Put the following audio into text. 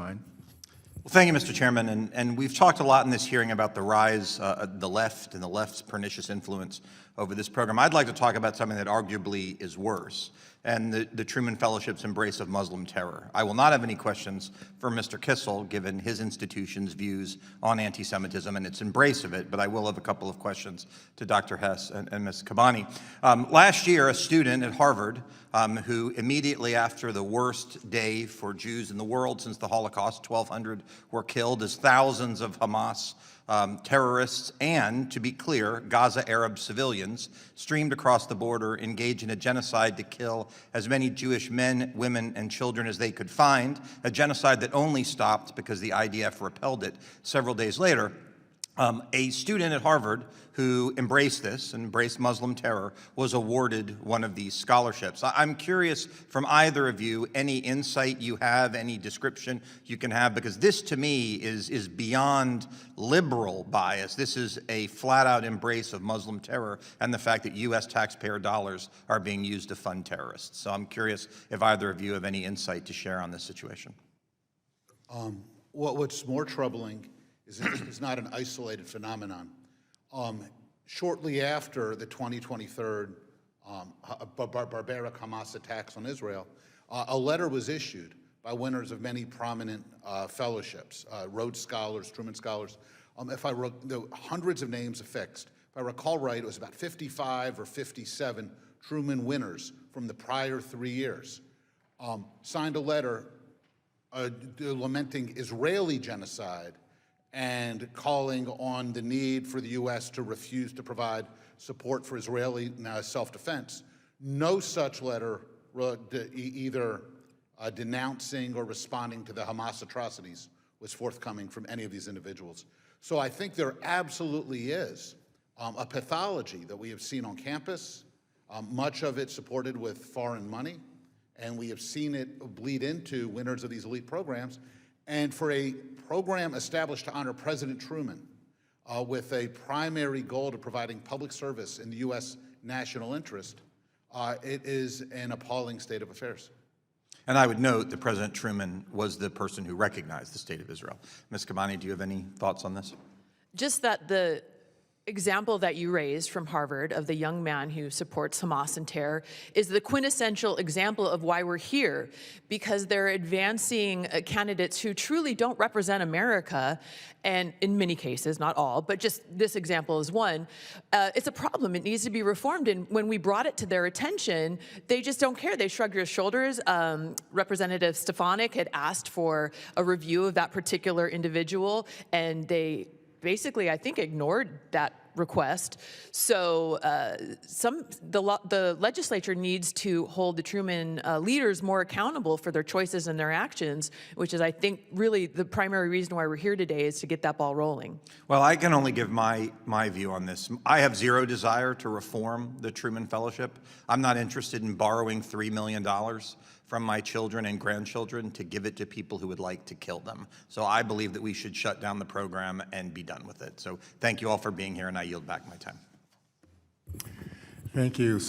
Fine. Well, thank you, Mr. Chairman. And we've talked a lot in this hearing about the rise of the left and the left's pernicious influence over this program. I'd like to talk about something that arguably is worse, and the Truman Fellowship's embrace of Muslim terror. I will not have any questions for Mr. Kissel, given his institution's views on anti-Semitism and its embrace of it, but I will have a couple of questions to Dr. Hess and Ms. Kabani. Last year, a student at Harvard who immediately after the worst day for Jews in the world since the Holocaust, 1,200 were killed as thousands of Hamas terrorists and, to be clear, Gaza Arab civilians streamed across the border, engaged in a genocide to kill as many Jewish men, women, and children as they could find, a genocide that only stopped because the IDF repelled it several days later. A student at Harvard who embraced this, embraced Muslim terror, was awarded one of these scholarships. I'm curious from either of you, any insight you have, any description you can have, because this to me is beyond liberal bias. This is a flat-out embrace of Muslim terror and the fact that U.S. taxpayer dollars are being used to fund terrorists. So I'm curious if either of you have any insight to share on this situation. What's more troubling is that this is not an isolated phenomenon. Shortly after the 2023 barbaric Hamas attacks on Israel, a letter was issued by winners of many prominent fellowships, Rhodes Scholars, Truman Scholars. The hundreds of names affixed. If I recall right, it was about 55 or 57 Truman winners from the prior 3 years. Signed a letter lamenting Israeli genocide and calling on the need for the U.S. to refuse to provide support for Israeli self-defense. No such letter either denouncing or responding to the Hamas atrocities was forthcoming from any of these individuals. So I think there absolutely is a pathology that we have seen on campus, much of it supported with foreign money, and we have seen it bleed into winners of these elite programs. And for a program established to honor President Truman with a primary goal to providing public service in the U.S. national interest, it is an appalling state of affairs. And I would note that President Truman was the person who recognized the state of Israel. Ms. Kabani, do you have any thoughts on this? Just that the example that you raised from Harvard of the young man who supports Hamas and terror is the quintessential example of why we're here, because they're advancing candidates who truly don't represent America, and in many cases, not all, but just this example is one. It's a problem. It needs to be reformed, and when we brought it to their attention, they just don't care. They shrugged their shoulders. Representative Stefanik had asked for a review of that particular individual, and they basically, I think, ignored that request. So the legislature needs to hold the Truman leaders more accountable for their choices and their actions, which is, I think, really the primary reason why we're here today, is to get that ball rolling. Well, I can only give my view on this. I have zero desire to reform the Truman Fellowship. I'm not interested in borrowing $3 million from my children and grandchildren to give it to people who would like to kill them. So I believe that we should shut down the program and be done with it. So thank you all for being here, and I yield back my time. Thank you.